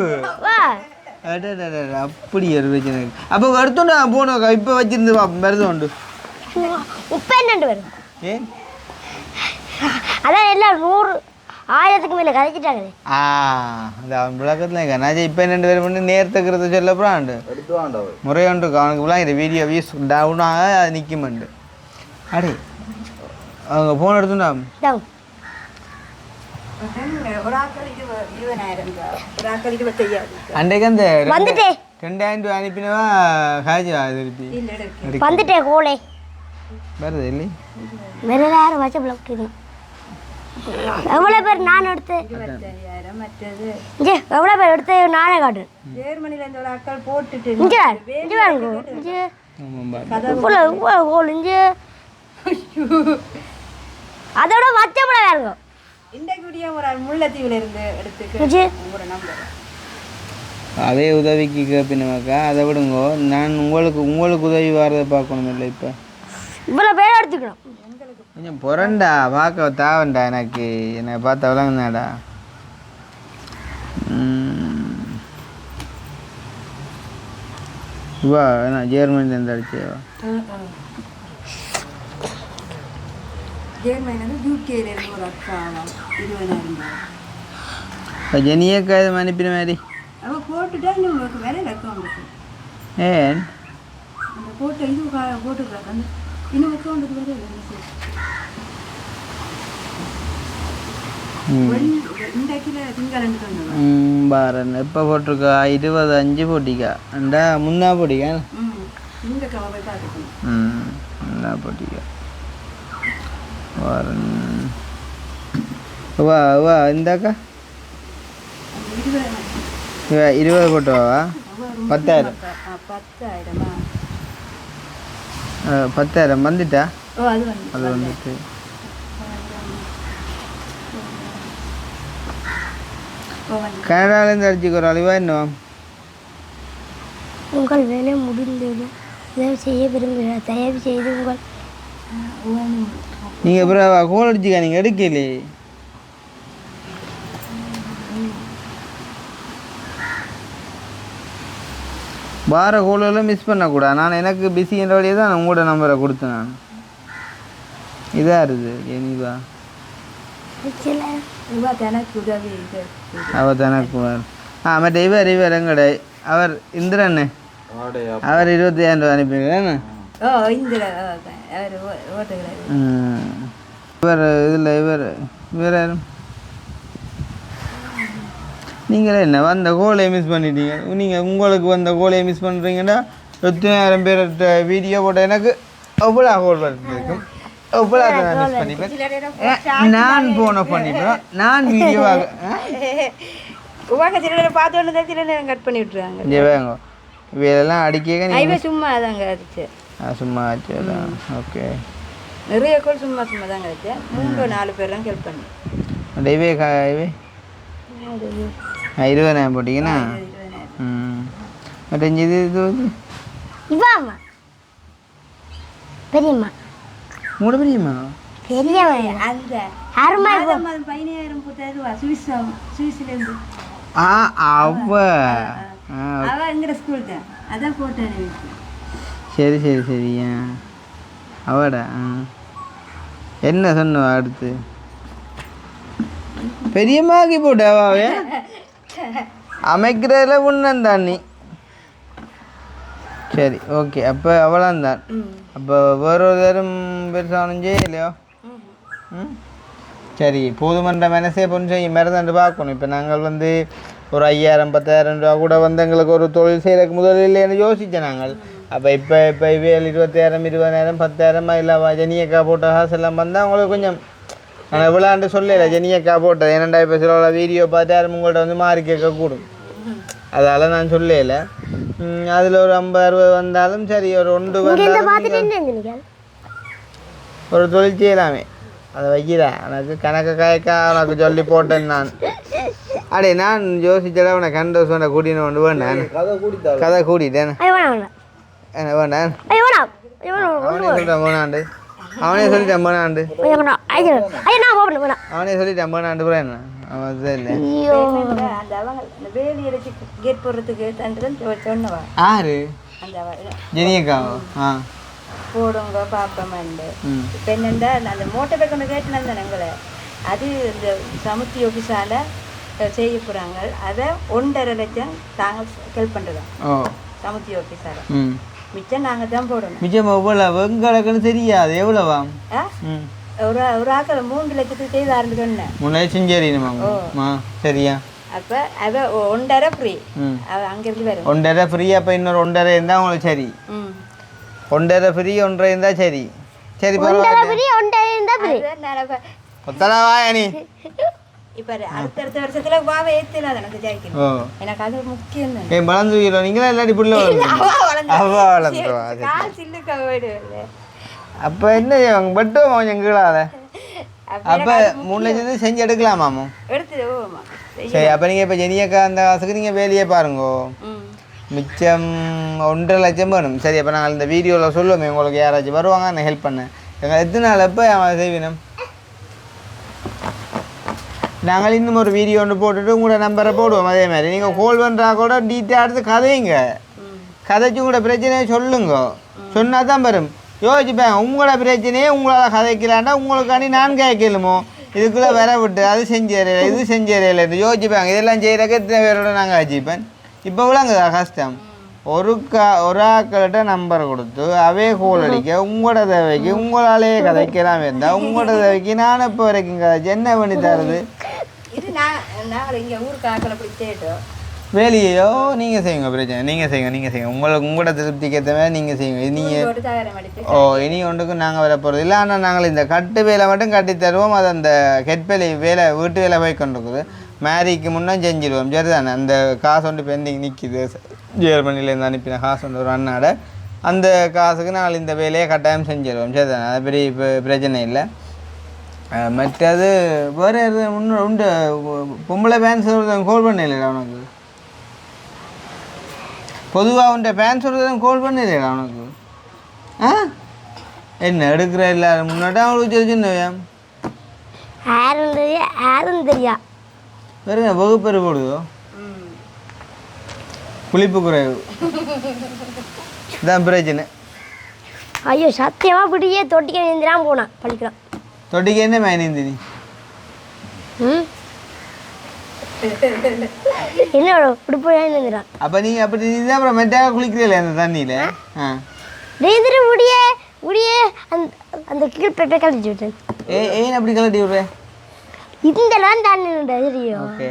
S3: வா
S1: அப்படி ஒரு பிரச்சனை அப்போ எடுத்துட்டு போனோம் இப்போ வச்சிருந்து மருந்து உண்டு
S3: 32 வரும்
S1: ஏன்
S3: அதான் எல்லாம் 100,000க்கு மேலே கதைச்சிட்டாங்களே
S1: அது அவன் விளக்கத்தில் கண்ணாச்சி இப்போ 2 பேர் பண்ணி நேர்த்துக்கிறது சொல்லப்படாண்டு முறையுண்டு அவனுக்கு விளாங்க வீடியோ வியூஸ் டவுனாக அது நிற்குமெண்டு அடே அவங்க ஃபோன் எடுத்துட்டா அன்றைக்கு அந்த
S3: வந்துட்டே
S1: 2000 ரூபா அனுப்பினவா காய்ச்சி திருப்பி
S3: வந்துட்டே கோலே
S1: வருது இல்லை
S3: வேற யாரும் வச்ச பிளவுட் எவ்வளோ பேர் நான் எடுத்து எவ்வளோ பேர் எடுத்து நானே காட்டுறேன்
S4: ஜெர்மனில இந்த ஒரு அக்கள் போட்டுட்டு
S3: இங்கே வாங்க இங்கே கோல் இங்கே அதோட வச்ச பிள்ளை வேறுங்க
S4: இந்த குடியும் ஒரு முல்லைத்தீவுல இருந்து எடுத்துக்கு ஒரு நம்பர்
S1: அதே உதவிக்கு கேட்பினமாக்கா அதை விடுங்கோ நான் உங்களுக்கு உதவி வர்றதை பார்க்கணும் இல்லை இப்போ
S3: இவ்வளோ பேர் எடுத்துக்கணும்
S1: கொஞ்சம் புறண்டா பார்க்க தேவண்டா எனக்கு என்னை பார்த்து விளங்குனாடா வா என்ன ஜெர்மனிலேருந்து அடிச்சேவா
S4: ஜெர்மனில யூகேல இருந்து ஒரு அக்கா 20,000
S1: இப்போ ஜெனியக்கா இது அனுப்பின மாதிரி
S4: அவ போட்டுட்டா உங்களுக்கு வேற அக்கௌண்ட்
S1: ஏன்
S4: அந்த போட்டு இது போட்டுக்கிறாங்க இன்னும் அக்கௌண்ட் வேற இந்த கிலோ திங்கள்
S1: பாரன் எப்போ போட்டிருக்கா 25 போட்டிக்கா அண்டா முன்னா போட்டிக்கா
S4: இந்த கவலை போய் பார்த்துக்கணும்
S1: முன்னா போட்டிக்கா வாரன் வா வா இந்தாக்கா 20 போட்டுவா 10,000 10,000 வந்துட்டா அது வந்துட்டு கனடாலேருந்து அடிச்சுக்கிற அழிவா இன்னும்
S3: உங்கள் வேலை முடிந்தது உதவி செய்ய விரும்புகிறேன் தயவு செய்து உங்கள்
S1: நீங்கள் அப்புறம் கோல் அடிச்சுக்கா நீங்கள் எடுக்கலே வார கோலெல்லாம் மிஸ் பண்ணக்கூடாது நான் எனக்கு பிஸின்ற வழியே தான் உங்களோட நம்பரை கொடுத்தேன் நான் இதாக இருக்குது ஏனிவா அவர் தனக்கு மற்ற இவர் எங்கட அவர் இந்திரன் அவர் 25,000 ரூபா அனுப்பிடுறேன் இவர் இதில் இவர் யாரும் நீங்களே என்ன வந்த கோலையை மிஸ் பண்ணிட்டீங்க நீங்கள் உங்களுக்கு வந்த கோலையை மிஸ் பண்ணுறீங்கன்னா 10,000 பேர்கிட்ட வீடியோ போட்ட எனக்கு எவ்வளோ கோல் இருக்கும் எவ்வளோ நான் மிஸ் பண்ணிப்பேன் நான் போன பண்ணிப்பேன் நான் வீடியோவாக
S4: பார்த்தோன்னு கட் பண்ணி விட்டுருவாங்க
S1: இங்கே வேங்க இவையெல்லாம் அடிக்க
S4: சும்மா அதாங்க அடிச்சு
S1: சும்மா ஆச்சுடா ஓகே
S4: நிறைய கோல் சும்மா சும்மா தான் கிடைச்சேன் 3-4 பேர் தான் ஹெல்ப் பண்ணேன்
S1: டெய்வே காய்வே 20,000 போட்டிங்கன்னா மற்ற இது இது
S3: இவா அம்மா பெரியம்மா
S1: மூணு பெரியம்மா
S3: பெரியம்மா
S4: அந்த
S3: அருமா
S4: 15,000 போட்டது சுவிஸ்லேருந்து
S1: அவ
S4: அவ எங்கட ஸ்கூல் தான் அதான் போட்டேன்
S1: சரி சரி சரியா அவடா என்ன சொன்ன அடுத்து பெரியம்மாக்கி போட்டு அவாவே அமைக்கிறதுல உன்னந்தான் நீ சரி ஓகே அப்போ அவளாந்தான் அப்போ வேற ஒரு தரம் பெருசானும் செய்யலையோ ம் சரி போதுமன்ற மனசே பொண்ணு செய்ய மறந்தாண்டு பார்க்கணும் இப்போ நாங்கள் வந்து ஒரு 5,000-10,000 ரூபா கூட வந்து எங்களுக்கு ஒரு தொழில் செய்யறதுக்கு முதல்ல இல்லைன்னு யோசித்தேன் நாங்கள் அப்போ இப்போ 20,000 20,000 10,000 இல்லை ஜெனியக்கா போட்ட காசு எல்லாம் வந்தால் அவங்களுக்கு கொஞ்சம் நான் விளாண்டு சொல்லலை ஜெனியக்கா போட்டது ஏன்னாண்டா இப்போ சில வீடியோ பார்த்து யாரும் உங்கள்கிட்ட வந்து மாறி கேட்கக்கூடும் அதால் நான் சொல்லல அதில் ஒரு 50-60 வந்தாலும் சரி ஒரு 1 வந்தாலும் ஒரு தொழில் செய்யலாமே அதை வைக்கிறேன் எனக்கு கணக்கு காய்க்கா உனக்கு சொல்லி போட்டேன் நான் அடே நான் யோசிச்சடா உனக்கு கண்டோஸ் வேண்டாம் கூட்டின்னு கொண்டு வேண்டான் கதை கூட்டிட்டேன் என்ன வேண்டான் அவனே சொல்லிட்டேன் போனாண்டு அவனே சொல்லிட்டேன் போனாண்டு அவனே சொல்லிட்டேன் போனாண்டு கூட என்ன அவன் இல்லை
S4: அந்த அவங்க அந்த வேலி அடிச்சு கேட் போடுறதுக்கு சொன்னவா
S1: ஆறு ஜெனியக்காவோ
S4: போடுங்க பாப்பமாண்டு இப்போ என்னென்னா அந்த மோட்டர் பைக் ஒன்று கேட்டுனா எங்களை அது இந்த சமுத்தி ஆஃபீஸால் செய்ய போகிறாங்க அதை 1.5 லட்சம் நாங்கள் ஹெல்ப் பண்ணுறோம் சமுத்தி ஆஃபீஸால் மிச்சம் நாங்கள் தான் போடணும்
S1: மிச்சம் எவ்வளவு எங்களுக்குன்னு தெரியாது எவ்வளவா
S4: ஒரு ஆக்கள் 3 லட்சத்துக்கு செய்து ஆரம்பிக்கணும்
S1: 3 லட்சம் சரிம்மா சரியா
S4: அப்போ அதை 1.5 ஃப்ரீ அங்கேருந்து வரும்
S1: 1.5 ஃப்ரீ அப்போ இன்னொரு 1.5 இருந்தால் உங்களுக்கு சரி 1.5 ஃப்ரீ 1.5 இருந்தால் சரி சரி பரவாயில்ல நீ
S4: இப்போ அடுத்தடுத்த வருஷத்தில் வாவை ஏற்றினா எனக்கு ஜாய்க்கணும் எனக்கு அது முக்கியம் தான்
S1: ஏன் வளர்ந்து நீங்களா இல்லாட்டி புள்ள
S4: கால் சில்லுக்கு போயிடுவேன்
S1: அப்போ என்ன செய்வாங்க பட்டும் அவன் எங்களால் அப்போ 3 லட்சத்துக்கு செஞ்சு எடுக்கலாமாமோ
S4: எடுத்துமா
S1: சரி அப்போ நீங்கள் இப்போ ஜெனியக்கா அந்த காசுக்கு நீங்கள் வேலையே பாருங்கோ மிச்சம் 1.5 லட்சம் வேணும் சரி அப்போ நாங்கள் இந்த வீடியோவில் சொல்லுவோமே உங்களுக்கு யாராச்சும் வருவாங்க நான் ஹெல்ப் பண்ணேன் எங்கள் எத்தனை நாள் எப்போ அவன் செய்வினம் நாங்கள் இன்னும் ஒரு வீடியோ ஒன்று போட்டுட்டு உங்களோட நம்பரை போடுவோம் அதே மாதிரி நீங்கள் கால் பண்ணுறா கூட டீட்டெயில் எடுத்து கதையுங்க கதைச்சு உங்களோட பிரச்சனையை சொல்லுங்க சொன்னால் தான் வரும் யோசிப்பேன் உங்களோட பிரச்சனையே உங்களால் கதைக்கலாண்டா உங்களுக்காண்டி நான் கேட்கலுமோ இதுக்குள்ளே வர விட்டு அது செஞ்சேரையில இது செஞ்சேரையில யோசிப்பேங்க இதெல்லாம் செய்கிறக்கு எத்தனை பேரோட நாங்கள் வச்சுப்பேன் இப்போ விளங்குதா கஷ்டம் ஒரு ஆக்கள்கிட்ட நம்பர் கொடுத்து அவே கோல் அடிக்க உங்களோட தேவைக்கு உங்களாலே கதைக்கலாம் இருந்தால் உங்களோட தேவைக்கு நான் இப்போ வரைக்கும் கதைச்சு என்ன பண்ணி தருது
S4: இது நான் இங்கே ஊருக்கு ஆக்களை பிடிச்சேட்டோம்
S1: வேலையோ நீங்கள் செய்யுங்க பிரச்சனை நீங்கள் செய்யுங்க உங்களோட திருப்திக்கு ஏற்ற மாதிரி நீங்கள் செய்யுங்க இது நீங்கள் இனி ஒன்றுக்கும் நாங்கள் வர போகிறது இல்லை ஆனால் நாங்கள் இந்த கட்டு வேலை மட்டும் கட்டி தருவோம் அது அந்த கெட்வேலை வேலை வீட்டு வேலை போய் கொண்டிருக்குது மேரிக்கு முன்னே செஞ்சிடுவோம் சரிதானே அந்த காசு ஒன்று பெண்டிங் நிற்கிது ஜெர்மனிலேருந்து அனுப்பின காசு ஒன்று ஒரு அண்ணாட அந்த காசுக்கு நாங்கள் இந்த வேலையை கட்டாயம் செஞ்சிடுவோம் சரிதானே அது பெரிய இப்போ பிரச்சனை இல்லை மற்றது வேறு முன்னே உண்டு பொம்பளை பேன்ஸ் கோல் பண்ணல உனக்கு பொதுவாக உண்ட பேன் சொல்கிறதும் கோல் பண்ணலையா உனக்கு என்ன எடுக்கிற இல்லை முன்னாடி அவங்களுக்கு சின்னவையா
S3: யாரும் தெரியா
S1: வேறுங்க வகுப்பெரு போடுதோ புளிப்பு குறைவு இதான் பிரச்சனை
S3: ஐயோ சத்தியமா பிடியே தொட்டிக்க நீந்திராம போனான் பழிக்கிறான்
S1: தொட்டிக்க என்ன மே நீந்தி நீ
S3: என்னோட உடுப்பு நீந்திரான்
S1: அப்போ நீங்கள் அப்படி நீந்தி அப்புறம் மெட்டாக குளிக்கிறீங்களே அந்த தண்ணியில்
S3: நீந்திர முடியே அந்த கீழ் பெப்பை கழிச்சு விட்டேன்
S1: ஏன் அப்படி கலட்டி விடுறேன்
S3: இந்த தண்ணி தெரியும்
S1: ஓகே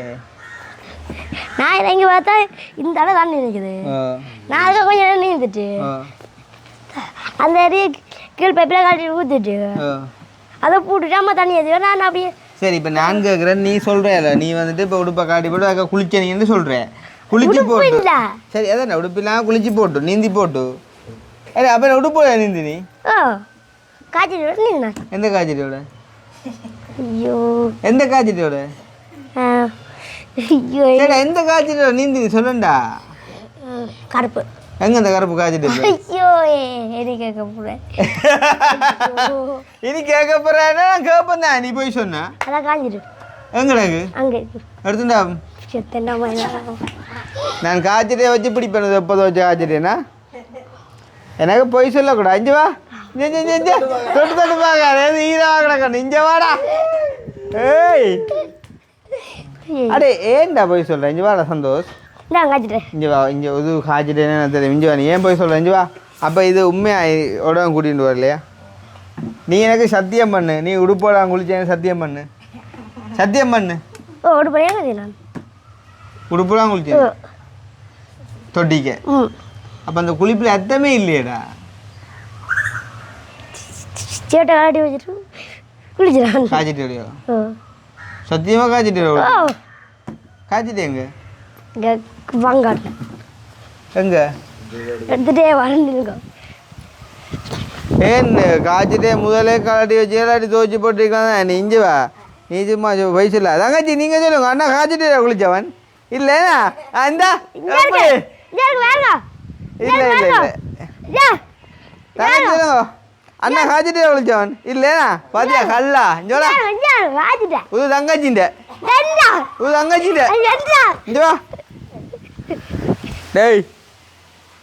S3: நான் இறங்கி பார்த்தா இந்த அளவு தண்ணி நிற்குது நான் அதுக்கு கொஞ்சம் நேரம் நீந்துட்டு அந்த கீழ் பைப்பில் கழட்டி ஊற்றிட்டு அதை போட்டுட்டு அம்மா தண்ணி ஏற்றி நான் அப்படியே
S1: சரி இப்போ நான் கேட்குறேன் நீ சொல்கிறேன்ல நீ வந்துட்டு இப்போ உடுப்பை காட்டி போட்டு அதுக்கு குளிச்சனீங்கன்னு சொல்கிறேன் குளிச்சு போட்டு சரி அதான் உடுப்பிலாம் குளிச்சு போட்டு நீந்தி போட்டு அடே அப்போ உடுப்போல நீந்தி நீ
S3: ஓ காய்ச்சல் நின்னா
S1: எந்த காய்ச்சலோட
S3: ஐயோ
S1: எந்த காய்ச்சலோட
S3: ஐயோ
S1: சரி எந்த காய்ச்சலோட நீந்தி நீ சொல்லண்டா
S3: கருப்பு
S1: எங்க இந்த கருப்பு காய்ச்சல்
S3: ஐயோ எது கேட்க போகிறேன்
S1: இனி கேட்க போறேன்னா நான் கேட்பேன் தான் நீ போய் சொன்ன
S3: அதான் காஞ்சிரு
S1: எங்கடாக்கு
S3: அங்கே
S1: எடுத்துட்டா
S3: செத்தண்டா
S1: நான் காய்ச்சலே வச்சு பிடிப்பேன் எப்போது வச்சு காய்ச்சலேனா எனக்கு போய் சொல்லக்கூடாது இஞ்சு வா இஞ்ச தொட்டு தொட்டு பார்க்க ஈரமாக கிடக்கணும் இஞ்ச வாடா ஏய் அடே ஏன்டா போய் சொல்கிறேன் இஞ்சு வாடா சந்தோஷ்
S3: நான் காய்ச்சிட்டேன்
S1: இங்கே வா இங்கே இது காய்ச்சிட்டேன்னு தெரியும் இஞ்சி வா நீ ஏன் போய் சொல்கிறேன் இஞ்சி வா அப்போ இது உண்மையாக உடம்பு கூட்டிகிட்டு வரலையா நீ எனக்கு சத்தியம் பண்ணு நீ உடுப்போட குளிச்சேன்னு சத்தியம் பண்ணு சத்தியம் பண்ணு
S3: ஓ ஒரு பையன் நான்
S1: உடுப்போட குளிச்சேன் தொட்டிக்க
S3: ம்
S1: அப்போ அந்த குளிப்பில் அர்த்தமே இல்லையேடா
S3: சேட்டை காட்டி வச்சுட்டு குளிச்சிடான்
S1: காய்ச்சிட்டு
S3: ஓ
S1: சத்தியமாக காய்ச்சிட்டு
S3: ஓ
S1: காய்ச்சிட்டு எங்க
S3: இங்கே வாங்காட்டில்
S1: எங்க
S3: எடுத்துகிட்டே வரண்டிருக்கோம்
S1: ஏன் காய்ச்சிட்டே முதலே கலாட்டி வச்சு ஏலாட்டி துவச்சி போட்டிருக்கான் நீ இஞ்சி வா நீ சும்மா வயசு இல்லை தங்கச்சி நீங்கள் சொல்லுங்க அண்ணா காய்ச்சிட்டு குளிச்சவன் இல்லைண்ணா இந்தா
S3: வேறுங்க
S1: இல்லை இல்லை இல்லை தங்கச்சி சொல்லுங்க அண்ணா காய்ச்சிட்டே குளிச்சவன் இல்லைண்ணா பாத்தியா கல்லா இஞ்சோடா
S3: வாச்சிட்டேன்
S1: இது தங்கச்சிண்ட இது தங்கச்சிண்ட இங்கே வா டேய்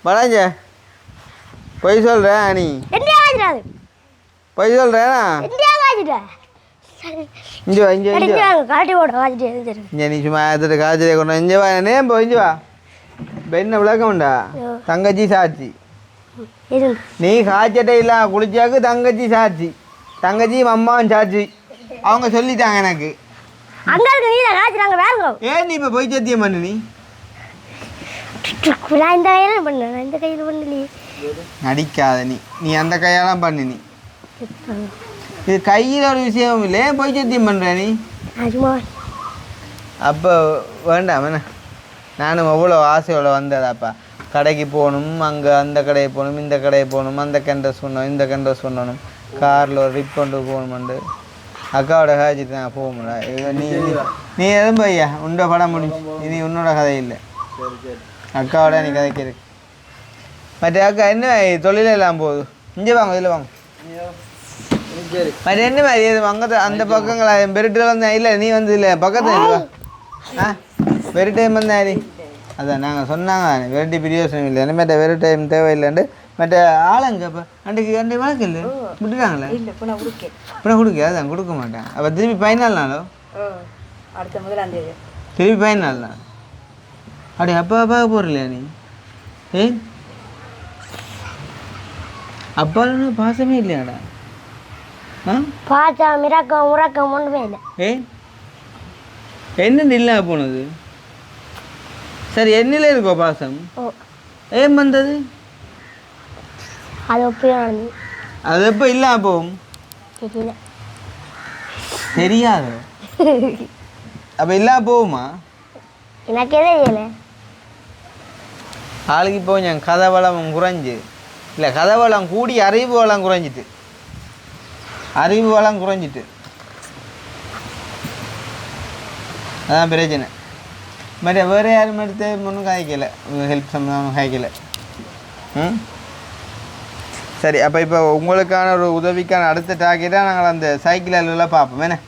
S1: வராஞ்ச பொய் சொல்கிறேன் நீ பொய் சொல்கிறேனா இங்கே வா இங்கே இங்கே நீ சும்மா எடுத்துட்டு காய்ச்சலே கொண்டு இங்கே வா நேம் போ இங்கே வா இப்போ என்ன விளக்கம் உண்டா தங்கச்சி சாட்சி நீ காய்ச்சட்டே இல்லை குளிச்சாக்கு தங்கச்சி சாட்சி தங்கச்சி அம்மாவும் சாட்சி அவங்க சொல்லிட்டாங்க எனக்கு ஏன் நீ இப்போ பொய் சத்தியம் பண்ணு நீ
S3: இந்த கையில் பண்ணேன் இந்த கையில் பண்ணலையே
S1: நடிக்காத நீ நீ அந்த கையெல்லாம் பண்ணு நீ இது கையில் ஒரு விஷயம் இல்லை ஏன் பொய் சத்தியம் பண்ணுற நீ
S3: அதுமா
S1: அப்போ வேண்டாம் என்ன நானும் அவ்வளோ ஆசையோட வந்ததாப்பா கடைக்கு போகணும் அங்கே அந்த கடையை போகணும் இந்த கடையை போகணும் அந்த கெண்டை சொன்னோம் இந்த கெண்டை சொன்னணும் காரில் ஒரு ரிப் கொண்டு போகணுமெண்டு அக்காவோட காய்ச்சிட்டு நான் போக முடியல நீ நீ எதுவும் பையா உண்ட படம் முடிஞ்சு இனி உன்னோட கதை இல்லை அக்காவோட நீ கதைக்கு இருக்கு மற்ற அக்கா என்ன தொழிலெல்லாம் போகுது இங்கே வாங்க இதில் வாங்க மற்ற என்ன மாதிரி எது அங்கே அந்த பக்கங்களா பெருட்டில் வந்தேன் இல்லை நீ வந்து இல்லை பக்கத்தில் இல்லை ஆ வெறு டைம் வந்தாரி அதான் நாங்கள் சொன்னாங்க வெரைட்டி பிரியோசனம் இல்லை என்ன மற்ற வெறு டைம் தேவையில்லைண்டு மற்ற ஆளுங்க இப்போ அன்றைக்கு வழக்கு இல்லை விட்டுட்டாங்களே இப்போ கொடுக்க அதான் கொடுக்க மாட்டேன் அப்போ திருப்பி 14 நாளோ
S4: அடுத்த 1ஆம் தேதி
S1: திருப்பி 14 நாள் அப்படி அப்பா போகிறலையா நீ ஏன் அப்பான்னு பாசமே இல்லையாடா ஆ
S3: பாச்சா மிரக்கம் உறக்கம் ஒன்றுமே இல்லை
S1: ஏன் என்ன இல்லை போனது சரி என்னில இருக்கோ பாசம்
S3: ஓ
S1: ஏன் வந்தது
S3: அது எப்பயும் நடந்து
S1: அது எப்போ இல்லாம போகும்
S3: தெரியல
S1: தெரியாது அப்போ இல்லாம போகுமா
S3: எனக்கே தெரியல
S1: ஆளுக்கு இப்போ என் கதை வளம் குறைஞ்சு இல்லை கதை வளம் கூடி அறிவு வளம் குறைஞ்சிட்டு அறிவு வளம் குறைஞ்சிட்டு அதான் பிரச்சனை மற்ற வேறு யாரும் எடுத்து ஒன்றும் காய்க்கலை ஹெல்ப் சம்மந்தம் காய்க்கலை ம் சரி அப்போ இப்போ உங்களுக்கான ஒரு உதவிக்கான அடுத்த டார்கெட்டாக நாங்கள் அந்த சைக்கிள் அலுவலாம் பார்ப்போம் என்ன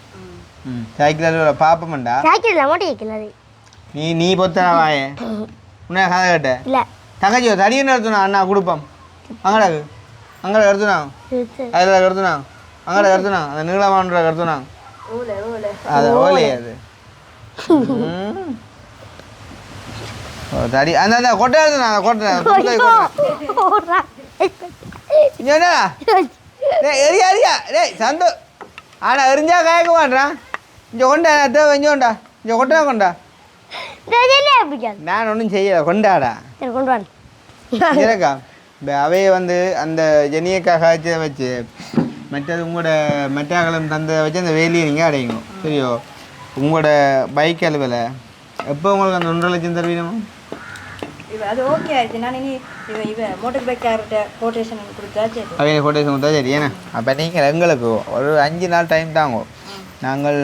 S1: ம் சைக்கிள் அலுவலை பார்ப்போம்டா
S3: சைக்கிள் மட்டும் வைக்கல அது
S1: நீ பொத்தனா வாயே உன்ன கதை கேட்ட
S3: இல்லை
S1: தங்கச்சி தடியன்னு எடுத்துனா அண்ணா கொடுப்போம் அங்கடாக்கு அங்கே எடுத்துனாங்க அதில் எடுத்துனாங்க அங்கடா எடுத்துனாங்க அந்த நீளமான்ற எடுத்துனாங்க அது ஓலையே அது தடி அந்த கொட்டை எடுத்துனாங்க கொட்டை இங்கே எரியா எரியா டேய் சந்தோ ஆனால் எரிஞ்சா கேட்க மாட்டேறான் இங்கே கொண்டா தேவை இங்கே கொண்டா இங்கே கொட்டா கொண்டா நான் ஒன்றும் செய்யலை கொண்டாடா
S3: கொண்டு வாங்க
S1: இருக்கா இப்போ அவையை வந்து அந்த ஜெனியக்காக காய்ச்சதை வச்சு மற்றது உங்களோட மெட்டாக்களும் தந்ததை வச்சு அந்த வேலையை நீங்கள் அடையுங்க சரியோ உங்களோட பைக் அலுவலை எப்போ உங்களுக்கு அந்த 1.5 லட்சம் தருவீனமோ
S4: அது ஓகே ஆயிடுச்சு. நான் இனி இவன் மோட்டர் பைக்கார்கிட்ட கோட்டேஷன் கொடுத்தா சரி.
S1: அவங்க கொட்டேஷன் கொடுத்தா சரி. ஏன்னா அப்போ நீங்கள் எங்களுக்கு ஒரு 5 நாள் டைம் தாங்க. நாங்கள்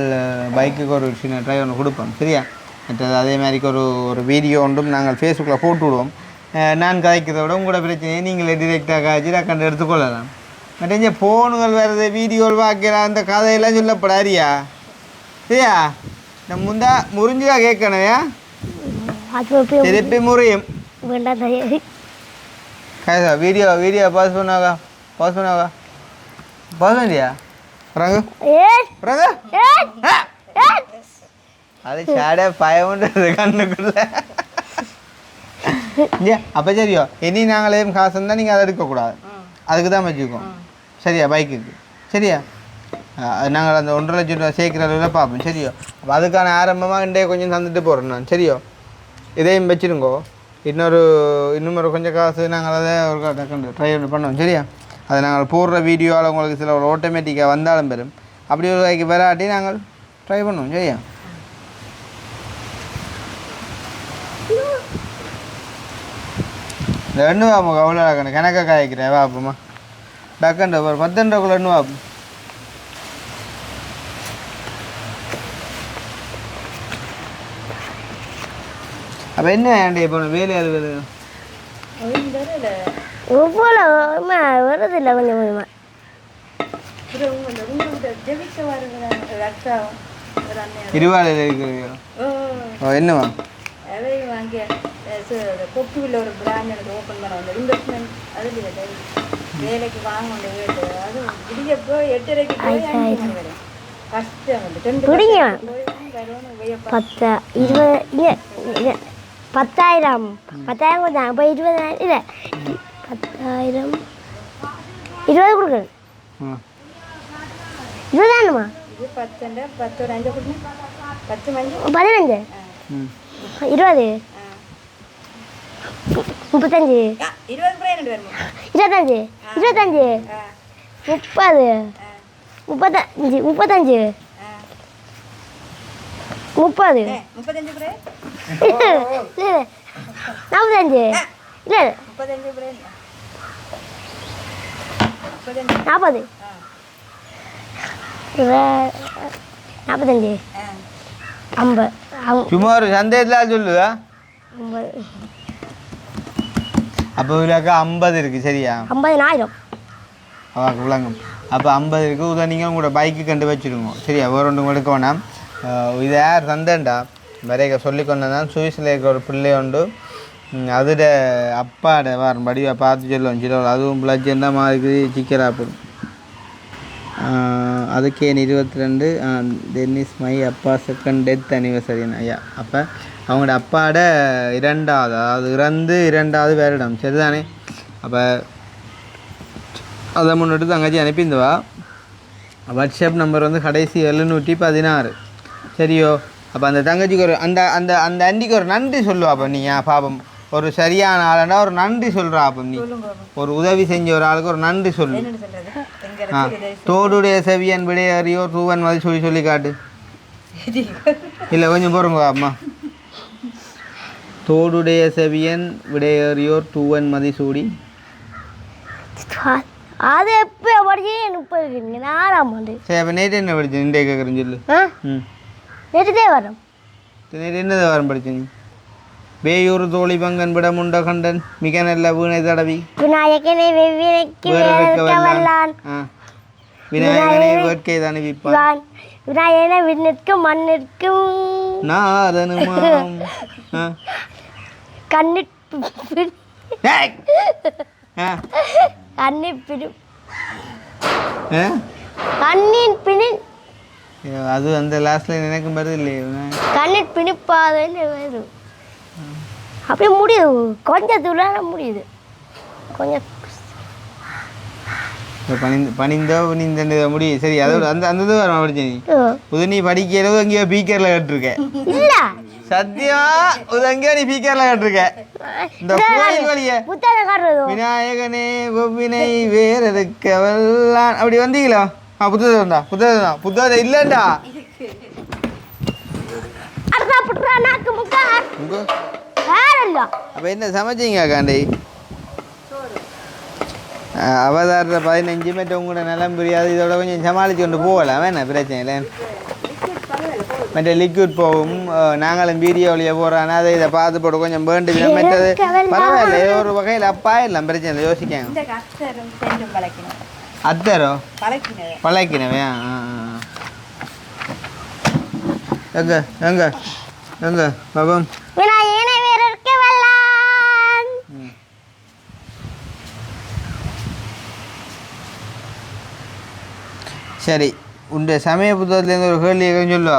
S1: பைக்குக்கு ஒரு சின்ன ட்ரை ஒன்று கொடுப்போம். சரியா? மற்றது அதே மாதிரிக்கு ஒரு வீடியோ ஒன்றும் நாங்கள் ஃபேஸ்புக்கில் போட்டு விடுவோம். நான் கதைக்கிறத விட உங்களோட பிரச்சனையை நீங்களே டிரெக்டாக காய்ச்சி நான் கண்டு எடுத்துக்கொள்ளலாம். மற்ற இங்கே ஃபோனுகள் வருது, வீடியோவில் பார்க்கலாம், அந்த கதையெல்லாம் சொல்லப்படாரியா? சரியா? நம்ம முந்தா முறிஞ்சுக்கா கேட்கணும்யா, திருப்பி முறியும். வீடியோ பாஸ் பண்ணாக்கா பாஸ் பண்ணியா? அது சாடே பயமுன்றது கண்ணுக்குள்ள. அப்போ சரியோ, இனி நாங்களே காசு இருந்தால் நீங்கள் அதை எடுக்கக்கூடாது, அதுக்கு தான் வச்சுக்கோம். சரியா? பைக்குக்கு. சரியா? நாங்கள் அந்த 1.5 லட்சம் ரூபா சேர்க்குற அளவில் பார்ப்போம். சரியோ? அப்போ அதுக்கான ஆரம்பமாக இன்றைய கொஞ்சம் தந்துட்டு போகிறேன் நான். சரியோ? இதையும் வச்சுருங்கோ. இன்னும் கொஞ்சம் காசு நாங்கள் அதை ஒரு ட்ரை பண்ணுவோம். சரியா? அதை நாங்கள் போடுற வீடியோவில் உங்களுக்கு சில ஒரு ஆட்டோமேட்டிக்காக வந்தாலும் பெறும். அப்படி ஒரு கைக்கு வராட்டி நாங்கள் ட்ரை பண்ணுவோம். சரியா? இந்த எண்ணு வாப்போம், அவ்வளோ கணக்காக காய்க்கிறேன் வாப்போம்மா. டக்குன்ற ஒரு 10 ரூபாக்குள்ள எண்ணு வாப்போம். அப்போ என்ன ஏன்டா இப்போ வேலையாள் வேலை
S3: வருது இல்லை கொஞ்சம் கொஞ்சமாக.
S1: இருவாளையில் இருக்கிறீங்க என்னவா?
S4: கொக்குவில் ஒரு பிராண்ட் எனக்கு ஓப்பன் பண்ண வந்தது. இன்வெஸ்ட்மெண்ட் அதில் வேலைக்கு வாங்க கேட்டு அது விடியப்போ 8:30 போய் 5 மணி வரை கஷ்டம் வந்து 10,000
S3: 10,000 கொஞ்சம் இப்போ 20,000 இல்லை 10,000 20 கொடுக்குறேன். 20,000மா?
S4: இது 10 10 ஒரு 5 கொடுங்க. 10 மஞ்சள்
S3: 15 20 35
S4: 20
S3: 25 25 30 35 35 30
S4: 35 பிரே
S3: 45 இல்லை
S4: 35 பிரே
S3: 40 45 50
S1: சும்மா ஒரு சந்தேகத்தில் சொல்லுதா?
S3: 50
S1: அப்போ இவ்வளோக்கா 50 இருக்குது. சரியா?
S3: 50,000
S1: அவாக்கு விளங்கும். அப்போ 50 இருக்குது. உதவி நீங்கள் உங்களோட பைக்கு கண்டு வச்சுருங்க. சரியா? வேறு ஒன்று எடுக்க வேணாம். இது யார் தந்தேன்டா வரைக்க சொல்லிக்கொண்டதான் சுவிஸில் இருக்க ஒரு பிள்ளை உண்டு. அதோட அப்பாட வாரம் படிவாக பார்த்து சொல்லுவோம். சொல்லுவோம் அதுவும் பிளஜ் தான் மாதிரி சிக்கராப்படும். அதுக்கு 22 தென் இஸ் மை அப்பா செகண்ட் டெத் அனிவர்சரின்னு ஐயா. அப்போ அவங்களோட அப்பாட 2வது, அதாவது இறந்து 2வது வருடம். சரிதானே? அப்போ அதை முன்னிட்டு தங்கச்சி அனுப்பியிருந்தவா. வாட்ஸ்அப் நம்பர் வந்து கடைசி 716. சரியோ? அப்போ அந்த தங்கச்சிக்கு ஒரு அந்த அந்த அந்த அண்டிக்கு ஒரு நன்றி சொல்லுவா. அப்போ நீ பாப்பம் ஒரு சரியான ஆளுன்னா ஒரு நன்றி சொல்கிறா. அப்போ நீ ஒரு உதவி செஞ்ச ஒரு ஆளுக்கு ஒரு நன்றி சொல்லு. தோடுடைய செவியன் விடையறியோ தூவன் மாதிரி சொல்லி காட்டு. இல்லை கொஞ்சம் போகிறோங்க அம்மா. தோடுடைய செவியன் விடையறியோர் தூவன் மதி சூடி.
S3: அது எப்போ படிச்சு 30 4ஆம் ஆண்டு.
S1: சரி, அப்போ நேற்று என்ன படிச்சு இன்றைய கேட்குறேன்னு சொல்லு.
S3: நேற்றுதே வரும்.
S1: நேற்று என்னதை வரம் படிச்சு நீ? வேயூர் தோழி பங்கன் விட முண்ட கண்டன் மிக நல்ல வீணை தடவி
S3: விநாயகனை வெவ்வினைக்கு வல்லான்
S1: விநாயகனை வேட்கை தணிவிப்பான்
S3: விநாயகனை விண்ணிற்கும் மண்ணிற்கும்
S1: நாதனுமாம்
S3: கண்ணின் பிணி
S1: அது அந்த லாஸ்ட்ல எனக்கும் வருது இல்லையே.
S3: கண்ணின் பிணிப்பாதன்னு வரும். அப்படியே முடியுது, கொஞ்சம் துளான முடியுது. கொஞ்சம்
S1: பணிந்தோ பணிந்த முடியும். சரி, அதோட அந்த அந்த இது வரும் படிச்சு நீ புது நீ படிக்கிறதோ எங்கேயோ பீக்கரில் கேட்டிருக்க.
S3: இல்ல
S1: சத்தியமா உதங்கியா நீ பீக்கரில் கேட்டிருக்க. இந்த கோயில் வழிய விநாயகனே ஒவ்வினை வேற இருக்கவெல்லாம் அப்படி வந்தீங்களா? புத்தகம் தான் புத்தகம் தான் புத்தகம் இல்லைண்டா.
S3: நாக்கு முக்கா வேற இல்ல
S1: அப்போ என்ன சமைச்சிங்க காண்டி அவதாரத்தை 15 மற்ற உங்களோட நிலம் புரியாது இதோட கொஞ்சம் சமாளித்து கொண்டு போகலாம் வேணா பிரச்சனை இல்லை மற்ற லிக்விட் போகும் நாங்களும் வீடியோ வழியாக போகிறோன்னா அதை இதை பார்த்து போட்டு கொஞ்சம் வேண்டு மற்றது பரவாயில்ல ஏதோ ஒரு வகையில் அப்பா இல்லை பிரச்சனை இல்லை யோசிக்காங்க அத்தரோ பழக்கினவே எங்க எங்க எங்க பாபம் சரி உன்னுடைய சமய புத்தகத்துலேருந்து ஒரு கேள்வி சொல்லுவா